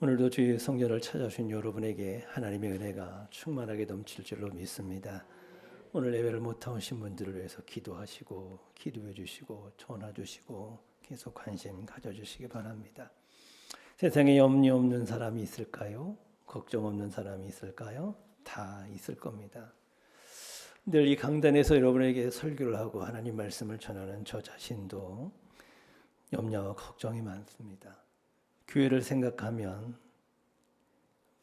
오늘도 주의 성전을 찾아오신 여러분에게 하나님의 은혜가 충만하게 넘칠 줄로 믿습니다. 오늘 예배를 못 오신 분들을 위해서 기도하시고 기도해 주시고 전화 주시고 계속 관심 가져주시기 바랍니다. 세상에 염려 없는 사람이 있을까요? 걱정 없는 사람이 있을까요? 다 있을 겁니다. 늘 이 강단에서 여러분에게 설교를 하고 하나님 말씀을 전하는 저 자신도 염려와 걱정이 많습니다. 교회를 생각하면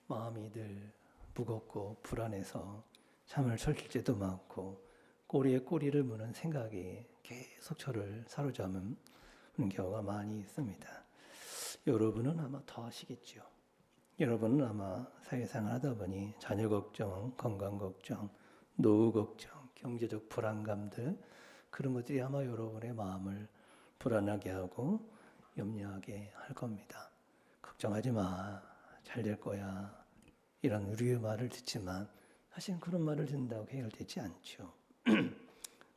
마음이 늘 무겁고 불안해서 잠을 설칠 때도 많고 꼬리에 꼬리를 무는 생각이 계속 저를 사로잡는 경우가 많이 있습니다. 여러분은 아마 더 하시겠죠. 여러분은 아마 사회생활 하다 보니 자녀 걱정, 건강 걱정, 노후 걱정, 경제적 불안감들 그런 것들이 아마 여러분의 마음을 불안하게 하고 염려하게 할 겁니다. 걱정하지 마. 잘 될 거야. 이런 우리의 말을 듣지만 사실 그런 말을 듣는다고 해결되지 않죠.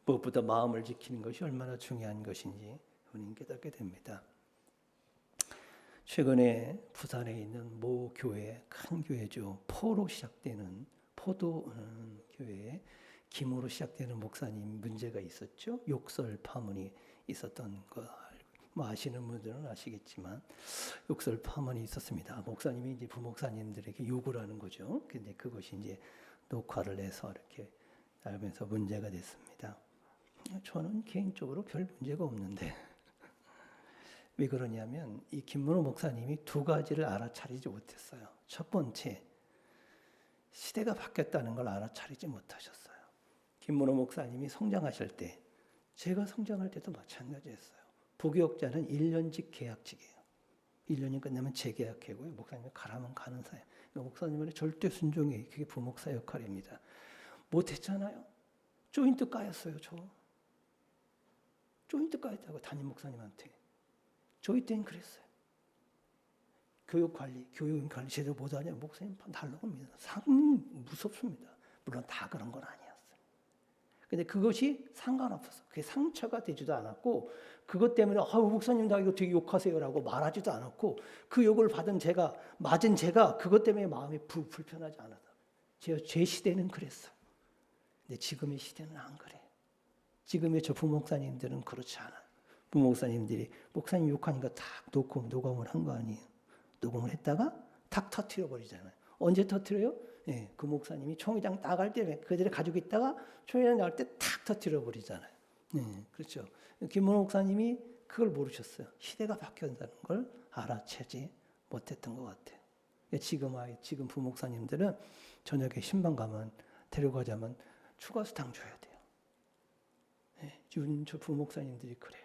무엇보다 마음을 지키는 것이 얼마나 중요한 것인지 우리는 깨닫게 됩니다. 최근에 부산에 있는 모 교회, 큰 교회죠. 포로 시작되는 포도 교회에 김으로 시작되는 목사님 문제가 있었죠. 욕설 파문이 있었던 거 뭐 아시는 분들은 아시겠지만 욕설 파문이 있었습니다. 목사님이 이제 부목사님들에게 욕을 하는 거죠. 근데 그것이 이제 녹화를 해서 이렇게 알면서 문제가 됐습니다. 저는 개인적으로 별 문제가 없는데 왜 그러냐면 이 김문호 목사님이 두 가지를 알아차리지 못했어요. 첫 번째, 시대가 바뀌었다는 걸 알아차리지 못하셨어요. 김문호 목사님이 성장하실 때 제가 성장할 때도 마찬가지였어요. 부교역자는 1년직 계약직이에요. 1년이 끝나면 재계약하고요. 목사님이 가라면 가는 사이. 목사님의 절대 순종이 그게 부목사 역할입니다. 못했잖아요. 조인트 까였어요. 저. 조인트 까였다고 담임 목사님한테. 저희 때는 그랬어요. 교육관리 제대로 못하냐 목사님 달라고합니다. 상당히 무섭습니다. 물론 다 그런 건 아니었어요. 근데 그것이 상관없었어. 그게 상처가 되지도 않았고 그것 때문에 목사님 나 이거 되게 욕하세요라고 말하지도 않았고 그 욕을 맞은 제가 그것 때문에 마음이 불편하지 않았어요. 제 시대는 그랬어요. 근데 지금의 시대는 안 그래요. 지금의 저 부목사님들은 그렇지 않아요. 부목사님들이 목사님 욕하니까 탁 녹음을 한 거 아니에요. 녹음을 했다가 탁 터뜨려 버리잖아요. 언제 터뜨려요? 예, 그 목사님이 총회장 나갈 때 그들을 가지고 있다가 총회장 나갈 때 탁 터뜨려 버리잖아요. 그렇죠. 김문호 목사님이 그걸 모르셨어요. 시대가 바뀌었다는 걸 알아채지 못했던 것 같아요. 지금 부목사님들은 저녁에 신방 가면 데려가자면 추가 수당 줘야 돼요. 저 부목사님들이 그래요.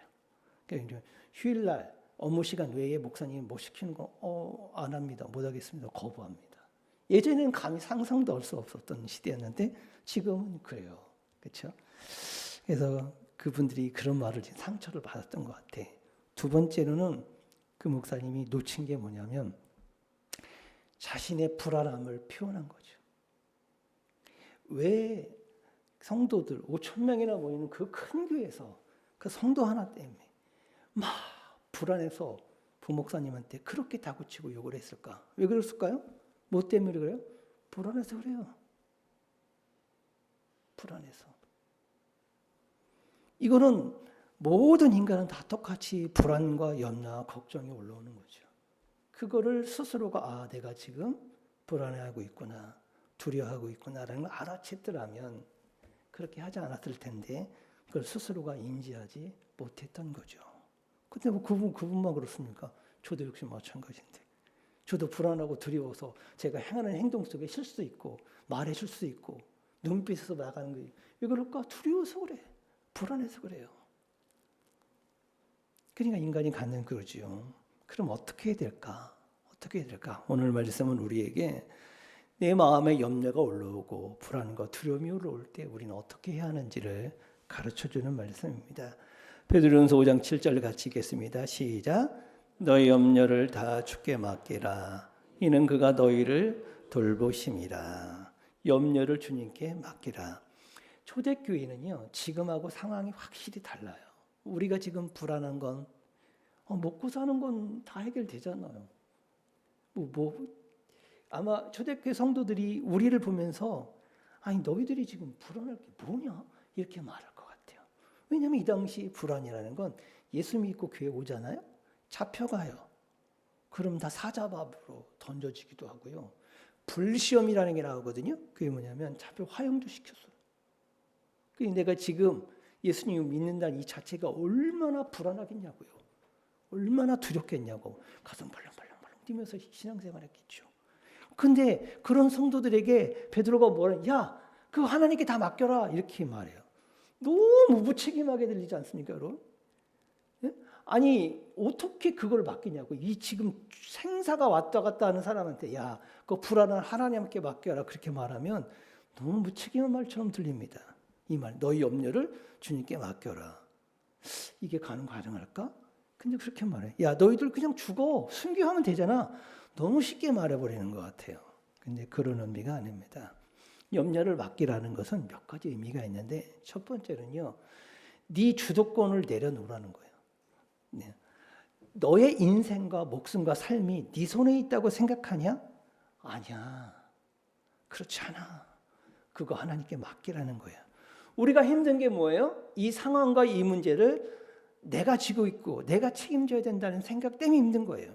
그러니까 휴일날 업무 시간 외에 목사님이 뭐 시키는 거 안 합니다. 못 하겠습니다. 거부합니다. 예전에는 감히 상상도 할 수 없었던 시대였는데 지금은 그래요. 그렇죠? 그래서 그분들이 그런 말을 상처를 받았던 것 같아. 두 번째로는 그 목사님이 놓친 게 뭐냐면 자신의 불안함을 표현한 거죠. 왜 성도들 5천 명이나 모이는 그 큰 교회에서 그 성도 하나 때문에 막 불안해서 부목사님한테 그렇게 다구치고 욕을 했을까? 왜 그랬을까요? 뭐 때문에 그래요? 불안해서 그래요. 불안해서. 이거는 모든 인간은 다 똑같이 불안과 염려와 걱정이 올라오는 거죠. 그거를 스스로가 내가 지금 불안해하고 있구나, 두려워하고 있구나라는 걸 알아챘더라면 그렇게 하지 않았을 텐데 그걸 스스로가 인지하지 못했던 거죠. 근데 뭐 그분만 그렇습니까? 저도 역시 마찬가지인데. 저도 불안하고 두려워서 제가 행하는 행동 속에 실수 있고 말에 실수 있고 눈빛에서 나가는 거예요. 왜 그럴까? 두려워서 그래. 불안해서 그래요. 그러니까 인간이 갖는 그러지요. 그럼 어떻게 해야 될까? 어떻게 해야 될까? 오늘 말씀은 우리에게 내 마음에 염려가 올라오고 불안과 두려움이 올라올 때 우리는 어떻게 해야 하는지를 가르쳐주는 말씀입니다. 베드로전서 5장 7절 같이 읽겠습니다. 시작. 너희 염려를 다 주께 맡기라. 이는 그가 너희를 돌보심이라. 염려를 주님께 맡기라. 초대교회는요, 지금하고 상황이 확실히 달라요. 우리가 지금 불안한 건 먹고 사는 건 다 해결되잖아요. 아마 초대교회 성도들이 우리를 보면서 아니 너희들이 지금 불안할 게 뭐냐 이렇게 말할 것 같아요. 왜냐하면 이 당시 불안이라는 건 예수 믿고 교회 오잖아요. 잡혀가요. 그럼 다 사자밥으로 던져지기도 하고요. 불시험이라는 게 나오거든요. 그게 뭐냐면 잡혀 화형도 시켰어요. 내가 지금 예수님을 믿는다는 이 자체가 얼마나 불안하겠냐고요. 얼마나 두렵겠냐고 가슴 벌렁벌렁 뛰면서 신앙생활 했겠죠. 근데 그런 성도들에게 베드로가 뭐라, 야, 그거 하나님께 다 맡겨라 이렇게 말해요. 너무 무책임하게 들리지 않습니까, 여러분? 예? 아니 어떻게 그걸 맡기냐고. 이 지금 생사가 왔다 갔다 하는 사람한테 야, 그 불안한 하나님께 맡겨라 그렇게 말하면 너무 무책임한 말처럼 들립니다. 이 말, 너희 염려를 주님께 맡겨라. 이게 가능할까? 근데 그렇게 말해. 야, 너희들 그냥 죽어. 순교하면 되잖아. 너무 쉽게 말해버리는 것 같아요. 근데 그런 의미가 아닙니다. 염려를 맡기라는 것은 몇 가지 의미가 있는데 첫 번째는요. 네 주도권을 내려놓으라는 거예요. 네. 너의 인생과 목숨과 삶이 네 손에 있다고 생각하냐? 아니야. 그렇지 않아. 그거 하나님께 맡기라는 거야. 우리가 힘든 게 뭐예요? 이 상황과 이 문제를 내가 지고 있고 내가 책임져야 된다는 생각 때문에 힘든 거예요.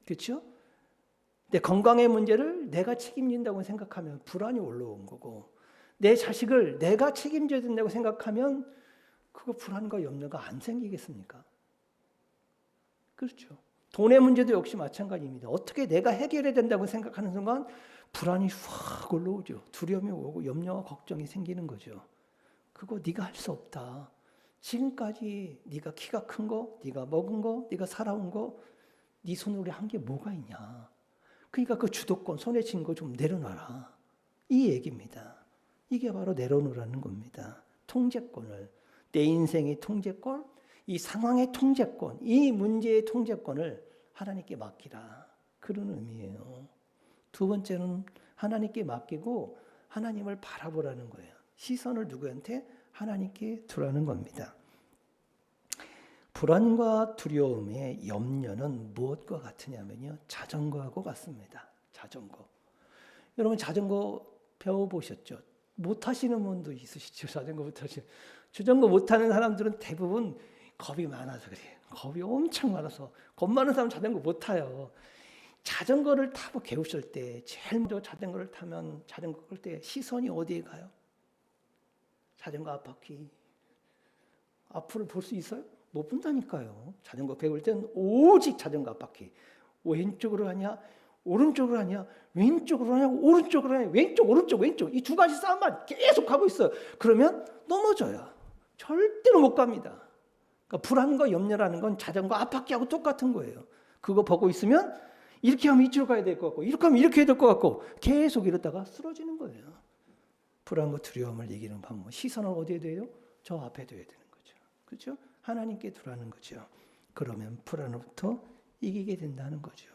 그렇죠? 내 건강의 문제를 내가 책임진다고 생각하면 불안이 올라온 거고 내 자식을 내가 책임져야 된다고 생각하면 그거 불안과 염려가 안 생기겠습니까? 그렇죠. 돈의 문제도 역시 마찬가지입니다. 어떻게 내가 해결해야 된다고 생각하는 순간 불안이 확 올라오죠. 두려움이 오고 염려와 걱정이 생기는 거죠. 그거 네가 할 수 없다. 지금까지 네가 키가 큰 거, 네가 먹은 거, 네가 살아온 거, 네 손으로 한 게 뭐가 있냐. 그러니까 그 주도권, 손에 쥔 거 좀 내려놔라. 이 얘기입니다. 이게 바로 내려놓으라는 겁니다. 통제권을, 내 인생의 통제권, 이 상황의 통제권, 이 문제의 통제권을 하나님께 맡기라. 그런 의미예요. 두 번째는 하나님께 맡기고 하나님을 바라보라는 거예요. 시선을 누구한테? 하나님께 두라는 겁니다. 불안과 두려움의 염려는 무엇과 같으냐면요. 자전거하고 같습니다. 자전거. 여러분 자전거 배워보셨죠? 못하시는 분도 있으시죠? 자전거 못하시는. 자전거 못하는 사람들은 대부분 겁이 많아서 그래요. 겁이 엄청 많아서. 겁 많은 사람은 자전거 못 타요. 자전거를 타고 배우실 때 제일 먼저 자전거를 타면 자전거 끌 때 시선이 어디에 가요? 자전거 앞바퀴. 앞을 볼 수 있어요? 못 본다니까요. 자전거 배울 때는 오직 자전거 앞바퀴. 왼쪽으로 하냐? 오른쪽으로 하냐? 왼쪽으로 하냐? 오른쪽으로 하냐? 왼쪽, 오른쪽, 왼쪽. 이 두 가지 싸움만 계속 하고 있어요. 그러면 넘어져요. 절대로 못 갑니다. 그러니까 불안과 염려라는 건 자전거 앞바퀴하고 똑같은 거예요. 그거 보고 있으면 이렇게 하면 이쪽으로 가야 될 것 같고 이렇게 하면 이렇게 해야 될 것 같고 계속 이러다가 쓰러지는 거예요. 불안과 두려움을 이기는 방법. 시선을 어디에 둬요? 저 앞에 둬야 되는 거죠. 그렇죠? 하나님께 두라는 거죠. 그러면 불안으로부터 이기게 된다는 거죠.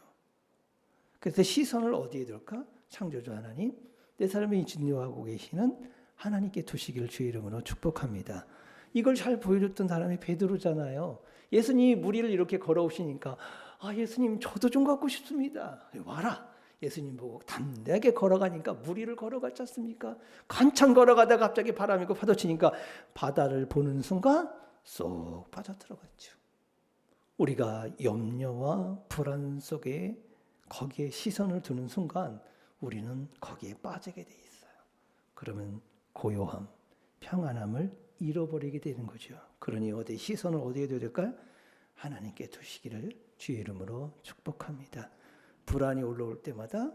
그래서 시선을 어디에 둘까? 창조주 하나님, 내 삶을 인도하고 계시는 하나님께 두시기를 주의 이름으로 축복합니다. 이걸 잘 보여줬던 사람이 베드로잖아요. 예수님이 무리를 이렇게 걸어오시니까 아 예수님 저도 좀 갖고 싶습니다. 와라. 예수님 보고 담대하게 걸어가니까 무리를 걸어갔지 않습니까? 한참 걸어가다가 갑자기 바람이 고 파도 치니까 바다를 보는 순간 쏙 빠져들어갔죠. 우리가 염려와 불안 속에 거기에 시선을 두는 순간 우리는 거기에 빠지게 돼 있어요. 그러면 고요함, 평안함을 잃어버리게 되는 거죠. 그러니 시선을 어디에 둬야 될까요? 하나님께 두시기를 주의 이름으로 축복합니다. 불안이 올라올 때마다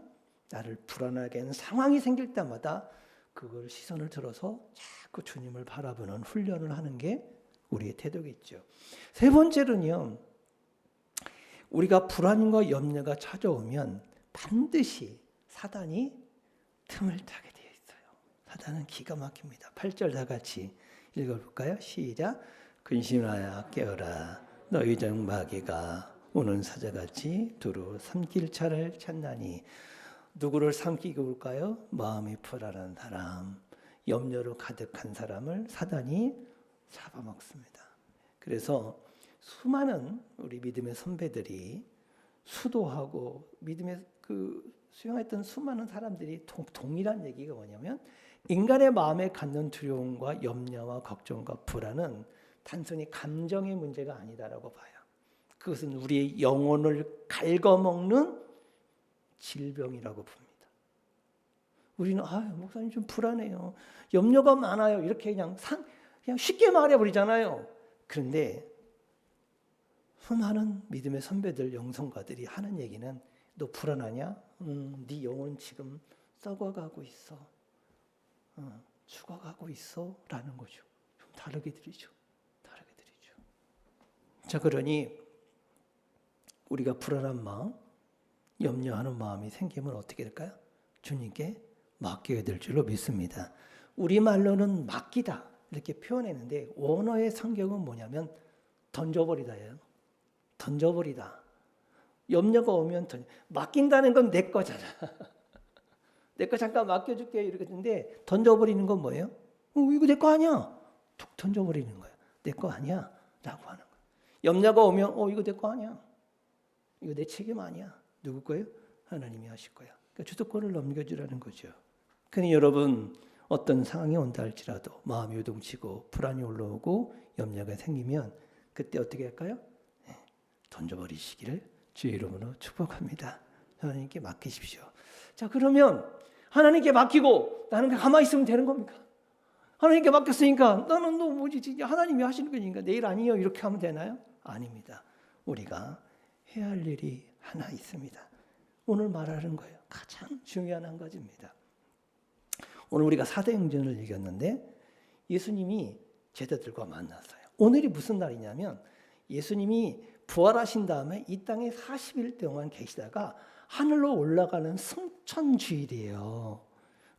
나를 불안하게 하는 상황이 생길 때마다 그걸 시선을 들어서 자꾸 주님을 바라보는 훈련을 하는 게 우리의 태도겠죠. 세 번째는요. 우리가 불안과 염려가 찾아오면 반드시 사단이 틈을 타게 되어 있어요. 사단은 기가 막힙니다. 8절 다 같이 읽어볼까요? 시작. 근심하여 깨어라. 너희 중 마귀가 우는 사자같이 두루 삼킬 차를 찾나니. 누구를 삼키고 올까요? 마음이 불안한 사람, 염려로 가득한 사람을 사단이 잡아먹습니다. 그래서 수많은 우리 믿음의 선배들이 수도하고 믿음의 수용했던 수많은 사람들이 동일한 얘기가 뭐냐면 인간의 마음에 갖는 두려움과 염려와 걱정과 불안은 단순히 감정의 문제가 아니다라고 봐요. 그것은 우리의 영혼을 갉아먹는 질병이라고 봅니다. 우리는 목사님 좀 불안해요. 염려가 많아요. 이렇게 그냥 쉽게 말해버리잖아요. 그런데 수많은 믿음의 선배들, 영성가들이 하는 얘기는 너 불안하냐? 네 영혼 지금 썩어가고 있어. 죽어가고 있어. 라는 거죠. 좀 다르게 들리죠. 자, 그러니 우리가 불안한 마음, 염려하는 마음이 생기면 어떻게 될까요? 주님께 맡겨야 될 줄로 믿습니다. 우리말로는 맡기다 이렇게 표현했는데 원어의 성경은 뭐냐면 던져버리다예요. 던져버리다. 염려가 오면 맡긴다는 건 내 거잖아. 내 거 잠깐 맡겨줄게 이렇게 했는데 던져버리는 건 뭐예요? 이거 내 거 아니야. 툭 던져버리는 거야. 내 거 아니야 라고 하는 거야. 염려가 오면 이거 내 거 아니야. 이거 내 책임 아니야. 누구 거예요? 하나님이 하실 거야. 그러니까 주도권을 넘겨주라는 거죠. 그러니 여러분 어떤 상황이 온다 할지라도 마음이 요동치고 불안이 올라오고 염려가 생기면 그때 어떻게 할까요? 던져버리시기를 주의 이름으로 축복합니다. 하나님께 맡기십시오. 자, 그러면 하나님께 맡기고 나는 가만히 있으면 되는 겁니까? 하나님께 맡겼으니까 나는 너 뭐지? 하나님이 하시는 거니까 내일 아니요 이렇게 하면 되나요? 아닙니다. 우리가 해야 할 일이 하나 있습니다. 오늘 말하는 거예요. 가장 중요한 한 가지입니다. 오늘 우리가 사도행전을 읽었는데 예수님이 제자들과 만났어요. 오늘이 무슨 날이냐면 예수님이 부활하신 다음에 이 땅에 40일 동안 계시다가 하늘로 올라가는 승천주일이에요.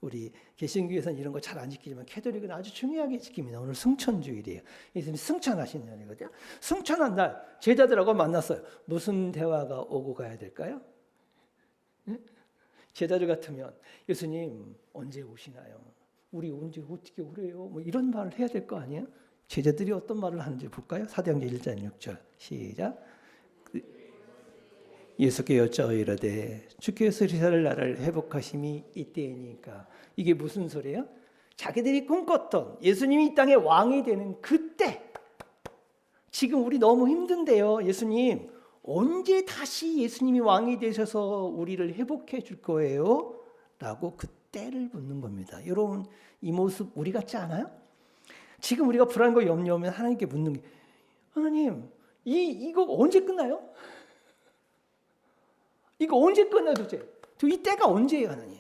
우리 개신교에서는 이런 거 잘 안 지키지만 캐톨릭은 아주 중요하게 지킵니다. 오늘 승천주일이에요. 예수님이 승천하신 날이거든요. 승천한 날 제자들하고 만났어요. 무슨 대화가 오고 가야 될까요? 제자들 같으면 예수님 언제 오시나요? 우리 언제 어떻게 오래요? 뭐 이런 말을 해야 될 거 아니에요? 제자들이 어떤 말을 하는지 볼까요? 사도행전 1장 6절 시작. 예수께 여짜어 이르되 주께서 이스라엘 나라를 회복하심이 이때이니까. 이게 무슨 소리예요? 자기들이 꿈꿨던 예수님이 이 땅의 왕이 되는 그때. 지금 우리 너무 힘든데요. 예수님 언제 다시 예수님이 왕이 되셔서 우리를 회복해 줄 거예요? 라고 그 때를 묻는 겁니다. 여러분 이 모습 우리 같지 않아요? 지금 우리가 불안과 염려하면 하나님께 묻는 게 하나님 이거 언제 끝나요? 이거 언제 끝나요 도대체? 이 때가 언제예요 하나님?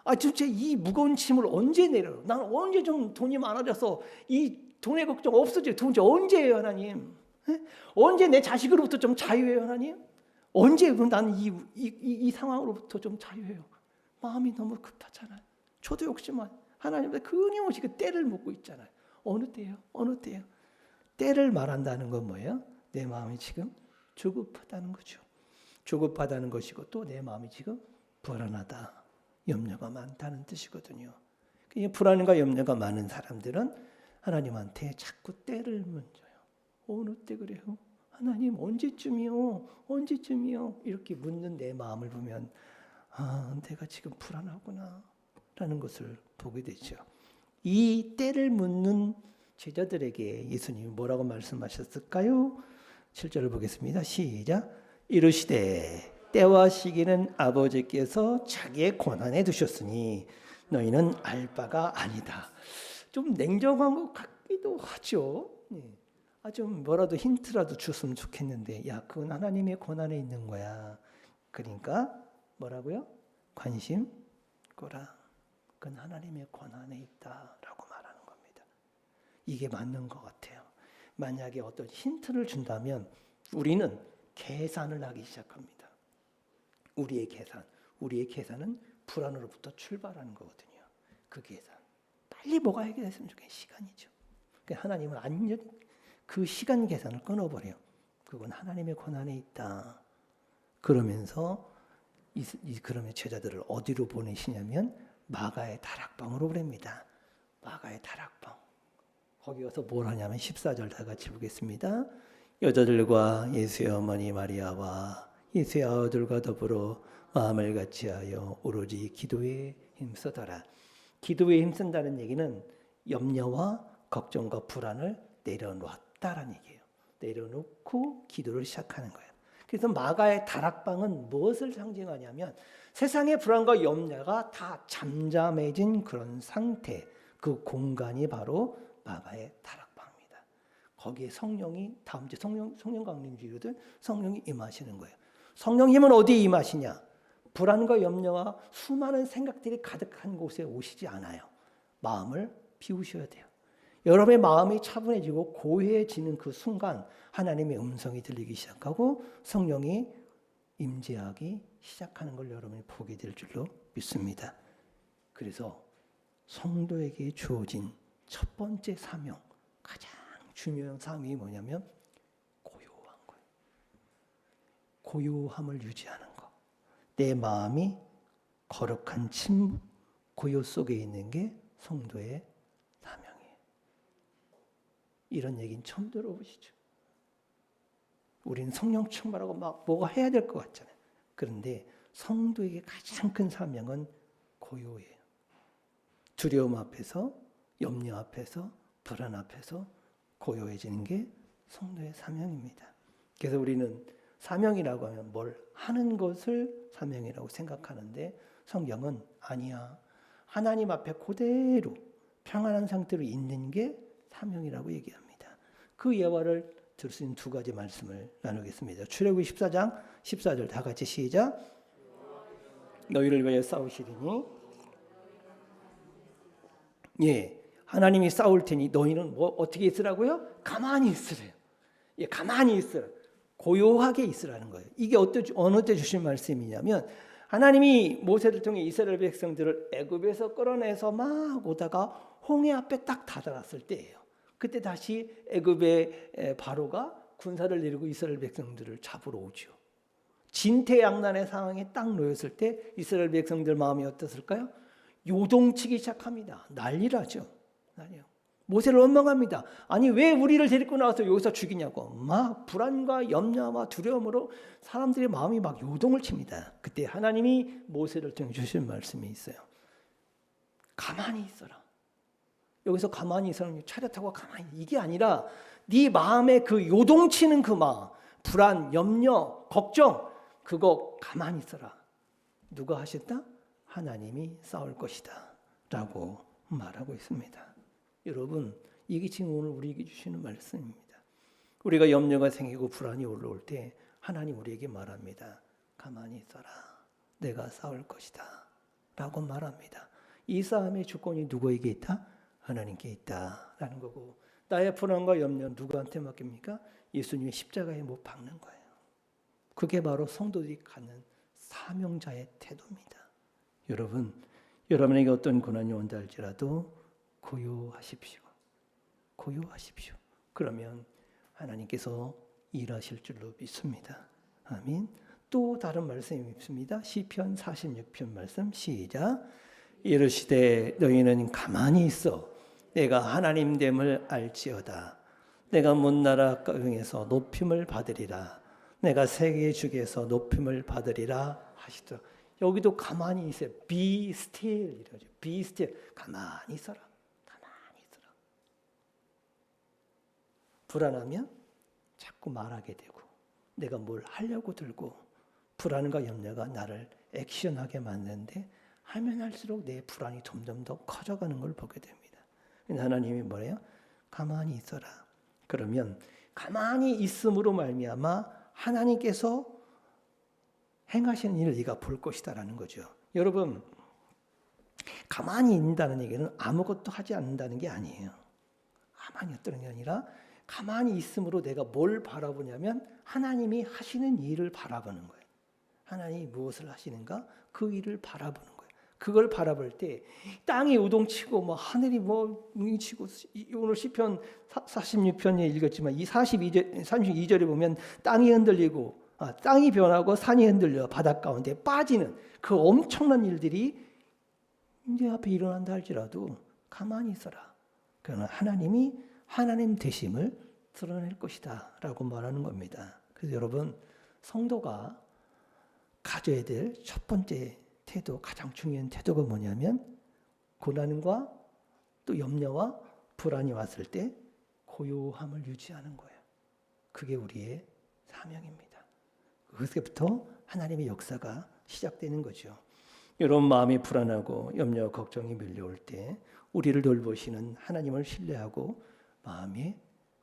도대체 이 무거운 짐을 언제 내려요? 나는 언제 좀 돈이 많아져서 이 돈의 걱정 없어져요? 도대체 언제예요 하나님? 언제 내 자식으로부터 좀 자유해요 하나님? 언제 그럼 나는 이 상황으로부터 좀 자유해요? 마음이 너무 급하잖아요. 저도 역시만 하나님께 끊임없이 그 때를 묻고 있잖아요. 어느 때예요? 어느 때예요? 때를 말한다는 건 뭐예요? 내 마음이 지금 조급하다는 거죠. 조급하다는 것이고 또 내 마음이 지금 불안하다, 염려가 많다는 뜻이거든요. 불안과 염려가 많은 사람들은 하나님한테 자꾸 때를 묻어요. 어느 때 그래요? 하나님 언제쯤이요? 언제쯤이요? 이렇게 묻는 내 마음을 보면 내가 지금 불안하구나 라는 것을 보게 되죠. 이 때를 묻는 제자들에게 예수님이 뭐라고 말씀하셨을까요? 7절을 보겠습니다. 시작. 이르시되 때와 시기는 아버지께서 자기의 권한에 두셨으니 너희는 알 바가 아니다. 좀 냉정한 것 같기도 하죠. 좀 뭐라도 힌트라도 줬으면 좋겠는데 그건 하나님의 권한에 있는 거야. 그러니까 뭐라고요? 관심 꺼라. 그건 하나님의 권한에 있다라고 말하는 겁니다. 이게 맞는 것 같아요. 만약에 어떤 힌트를 준다면 우리는 계산을 하기 시작합니다. 우리의 계산은 불안으로부터 출발하는 거거든요. 그 계산. 빨리 뭐가 해결됐으면 좋겠는 시간이죠. 하나님은 완전히 그 시간 계산을 끊어버려요. 그건 하나님의 권한에 있다. 그러면서 그러면 제자들을 어디로 보내시냐면 마가의 다락방으로 보냅니다. 마가의 다락방. 거기 가서 뭘 하냐면 14절 다 같이 보겠습니다. 여자들과 예수의 어머니 마리아와 이 세 아우들과 더불어 마음을 같이하여 오로지 기도에 힘쓰더라. 기도에 힘쓴다는 얘기는 염려와 걱정과 불안을 내려놓았다라는 얘기예요. 내려놓고 기도를 시작하는 거예요. 그래서 마가의 다락방은 무엇을 상징하냐면 세상의 불안과 염려가 다 잠잠해진 그런 상태, 그 공간이 바로 마가의 다락방입니다. 거기에 성령이 다음 주 성령 강림 주거든 성령이 임하시는 거예요. 성령 힘은 어디에 임하시냐? 불안과 염려와 수많은 생각들이 가득한 곳에 오시지 않아요. 마음을 비우셔야 돼요. 여러분의 마음이 차분해지고 고요해지는 그 순간 하나님의 음성이 들리기 시작하고 성령이 임재하기 시작하는 걸 여러분이 보게 될 줄로 믿습니다. 그래서 성도에게 주어진 첫 번째 사명, 가장 중요한 사명이 뭐냐면 고요한 거예요. 고요함을 유지하는 거. 내 마음이 거룩한 침묵, 고요 속에 있는 게 성도의 사명이에요. 이런 얘기는 처음 들어보시죠? 우리는 성령 충만하고 막 뭐가 해야 될 것 같잖아요. 그런데 성도에게 가장 큰 사명은 고요예요. 두려움 앞에서, 염려 앞에서, 불안 앞에서 고요해지는 게 성도의 사명입니다. 그래서 우리는 사명이라고 하면 뭘 하는 것을 사명이라고 생각하는데 성경은 아니야. 하나님 앞에 그대로 평안한 상태로 있는 게 사명이라고 얘기합니다. 그 예화를 들 수 있는 두 가지 말씀을 나누겠습니다. 출애굽기 14장 14절 다 같이 시작. 너희를 위하여 싸우시리니 예, 하나님이 싸울 테니 너희는 뭐 어떻게 있으라고요? 가만히 있으래요. 예, 가만히 있으라. 고요하게 있으라는 거예요. 이게 어느 때 주신 말씀이냐면 하나님이 모세를 통해 이스라엘 백성들을 애굽에서 끌어내서 막 오다가 홍해 앞에 딱 다다랐을 때예요. 그때 다시 애굽의 바로가 군사를 내리고 이스라엘 백성들을 잡으러 오죠. 진퇴양난의 상황에 딱 놓였을 때 이스라엘 백성들 마음이 어땠을까요? 요동치기 시작합니다. 난리라죠. 난리요. 모세를 원망합니다. 아니 왜 우리를 데리고 나와서 여기서 죽이냐고. 막 불안과 염려와 두려움으로 사람들의 마음이 막 요동을 칩니다. 그때 하나님이 모세를 통해 주신 말씀이 있어요. 가만히 있어라. 여기서 가만히 있으라는 차려 타고 가만히 이게 아니라 네 마음에 그 요동치는 그 마음, 불안, 염려, 걱정 그거 가만히 있어라. 누가 하셨다? 하나님이 싸울 것이다 라고 말하고 있습니다. 여러분 이게 지금 오늘 우리에게 주시는 말씀입니다. 우리가 염려가 생기고 불안이 올라올 때 하나님 우리에게 말합니다. 가만히 있어라. 내가 싸울 것이다 라고 말합니다. 이 싸움의 주권이 누구에게 있다? 하나님께 있다라는 거고 나의 불안과 염려 누구한테 맡깁니까? 예수님의 십자가에 못 박는 거예요. 그게 바로 성도들이 갖는 사명자의 태도입니다. 여러분, 여러분에게 어떤 고난이 온다 할지라도 고요하십시오. 고요하십시오. 그러면 하나님께서 일하실 줄로 믿습니다. 아멘. 또 다른 말씀이 있습니다. 시편 46편 말씀 시작. 이르시되 너희는 가만히 있어 내가 하나님됨을 알지어다. 내가 문나라 가운데서 높임을 받으리라. 내가 세계의 주께서 높임을 받으리라 하시더라. 여기도 가만히 있어요. Be still 이러죠. Be still. 가만히 있어라. 가만히 있어라. 불안하면 자꾸 말하게 되고 내가 뭘 하려고 들고 불안과 염려가 나를 액션하게 만드는데 하면 할수록 내 불안이 점점 더 커져가는 걸 보게 됩니다. 하나님이 뭐래요? 가만히 있어라. 그러면 가만히 있음으로 말미암아 하나님께서 행하시는 일을 네가 볼 것이다라는 거죠. 여러분 가만히 있는다는 얘기는 아무것도 하지 않는다는 게 아니에요. 가만히 있다는 게 아니라 가만히 있음으로 내가 뭘 바라보냐면 하나님이 하시는 일을 바라보는 거예요. 하나님이 무엇을 하시는가? 그 일을 바라보는 거예요. 그걸 바라볼 때 땅이 우동치고 뭐 하늘이 뭐 뭉치고 오늘 시편 46편에 읽었지만 이 32절에 보면 땅이 흔들리고 땅이 변하고 산이 흔들려 바닷 가운데 빠지는 그 엄청난 일들이 이제 앞에 일어난다 할지라도 가만히 있어라. 그러나 하나님이 하나님 되심을 드러낼 것이다 라고 말하는 겁니다. 그래서 여러분 성도가 가져야 될 첫 번째 태도, 가장 중요한 태도가 뭐냐면 고난과 또 염려와 불안이 왔을 때 고요함을 유지하는 거예요. 그게 우리의 사명입니다. 그때부터 하나님의 역사가 시작되는 거죠. 이런 마음이 불안하고 염려와 걱정이 밀려올 때 우리를 돌보시는 하나님을 신뢰하고 마음의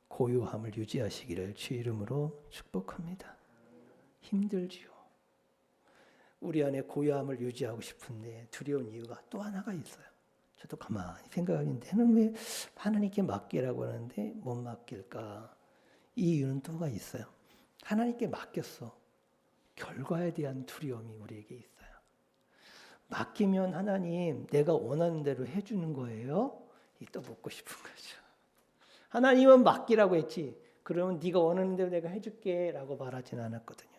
고요함을 유지하시기를 주의 이름으로 축복합니다. 힘들지요. 우리 안에 고요함을 유지하고 싶은데 두려운 이유가 또 하나가 있어요. 저도 가만히 생각하는데 나는 왜 하나님께 맡기라고 하는데 못 맡길까? 이 이유는 또가 있어요. 하나님께 맡겼어. 결과에 대한 두려움이 우리에게 있어요. 맡기면 하나님 내가 원하는 대로 해주는 거예요? 또 묻고 싶은 거죠. 하나님은 맡기라고 했지. 그러면 네가 원하는 대로 내가 해줄게 라고 말하진 않았거든요.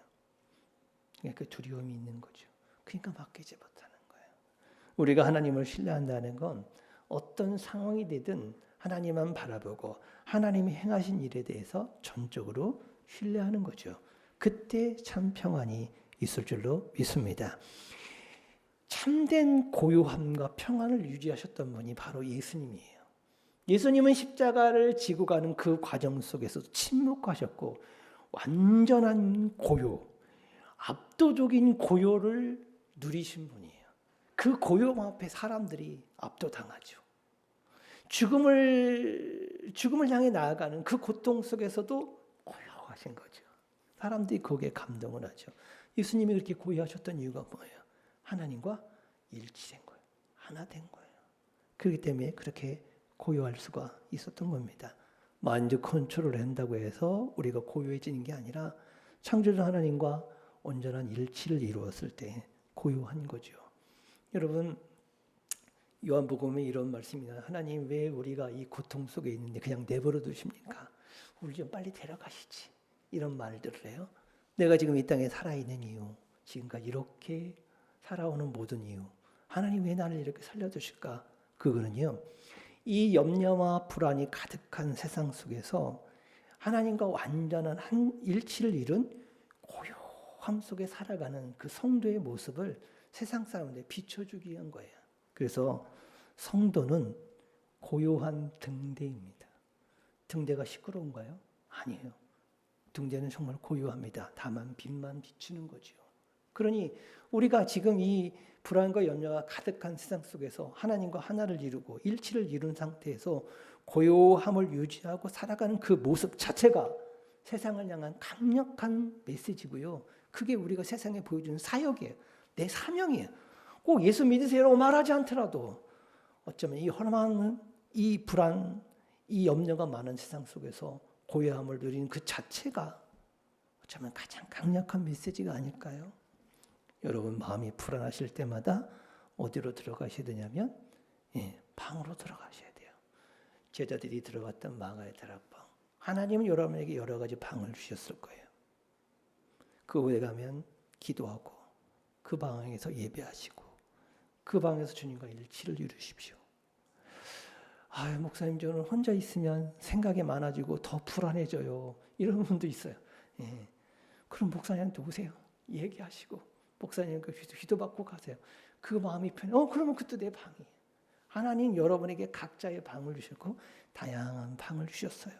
그 두려움이 있는 거죠. 그러니까 맡기지 못하는 거예요. 우리가 하나님을 신뢰한다는 건 어떤 상황이 되든 하나님만 바라보고 하나님이 행하신 일에 대해서 전적으로 신뢰하는 거죠. 그때 참 평안이 있을 줄로 믿습니다. 참된 고요함과 평안을 유지하셨던 분이 바로 예수님이에요. 예수님은 십자가를 지고 가는 그 과정 속에서 침묵하셨고 완전한 고요, 압도적인 고요를 누리신 분이에요. 그 고요 앞에 사람들이 압도당하죠. 죽음을 향해 나아가는 그 고통 속에서도 고요하신 거죠. 사람들이 거기에 감동을 하죠. 예수님이 그렇게 고요하셨던 이유가 뭐예요? 하나님과 일치된 거예요. 하나 된 거예요. 그렇기 때문에 그렇게 고요할 수가 있었던 겁니다. 마인드 컨트롤을 한다고 해서 우리가 고요해지는 게 아니라 창조주 하나님과 온전한 일치를 이루었을 때 고요한 거죠. 여러분, 요한복음에 이런 말씀입니다. 하나님 왜 우리가 이 고통 속에 있는데 그냥 내버려 두십니까? 우리 좀 빨리 데려가시지. 이런 말들을 해요. 내가 지금 이 땅에 살아있는 이유, 지금까지 이렇게 살아오는 모든 이유, 하나님 왜 나를 이렇게 살려두실까? 그거는요, 이 염려와 불안이 가득한 세상 속에서 하나님과 완전한 한 일치를 이룬 고요함 속에 살아가는 그 성도의 모습을 세상 사람들에 비춰주기 위한 거예요. 그래서 성도는 고요한 등대입니다. 등대가 시끄러운가요? 아니에요. 등대는 정말 고요합니다. 다만 빛만 비추는 거죠. 그러니 우리가 지금 이 불안과 염려가 가득한 세상 속에서 하나님과 하나를 이루고 일치를 이룬 상태에서 고요함을 유지하고 살아가는 그 모습 자체가 세상을 향한 강력한 메시지고요. 그게 우리가 세상에 보여주는 사역이에요. 내 사명이에요. 꼭 예수 믿으세요라고 말하지 않더라도 어쩌면 이 허름한 이 불안, 이 염려가 많은 세상 속에서 고요함을 누리는 그 자체가 어쩌면 가장 강력한 메시지가 아닐까요? 여러분 마음이 불안하실 때마다 어디로 들어가셔야 되냐면 방으로 들어가셔야 돼요. 제자들이 들어갔던 마가의 다락방. 하나님은 여러분에게 여러 가지 방을 주셨을 거예요. 그곳에 가면 기도하고 그 방에서 예배하시고 그 방에서 주님과 일치를 이루십시오. 목사님 저는 혼자 있으면 생각이 많아지고 더 불안해져요. 이런 분도 있어요. 그럼 목사님한테 오세요. 얘기하시고 목사님과 기도받고 가세요. 그 마음이 편해. 그러면 그것도 내 방이에요. 하나님 여러분에게 각자의 방을 주셨고 다양한 방을 주셨어요.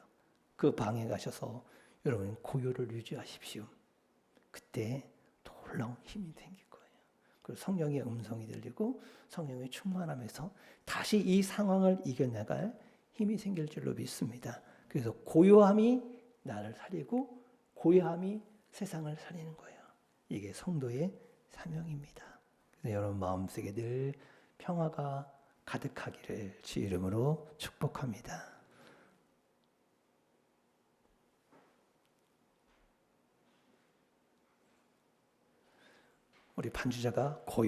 그 방에 가셔서 여러분 고요를 유지하십시오. 그때 놀라운 힘이 생길 거예요. 그리고 성령의 음성이 들리고 성령의 충만함에서 다시 이 상황을 이겨나갈 힘이 생길 줄로 믿습니다. 그래서 고요함이 나를 살리고 고요함이 세상을 살리는 거예요. 이게 성도의 사명입니다. 그래서 여러분 마음속에 늘 평화가 가득하기를 주 이름으로 축복합니다. 우리 반주자가 고요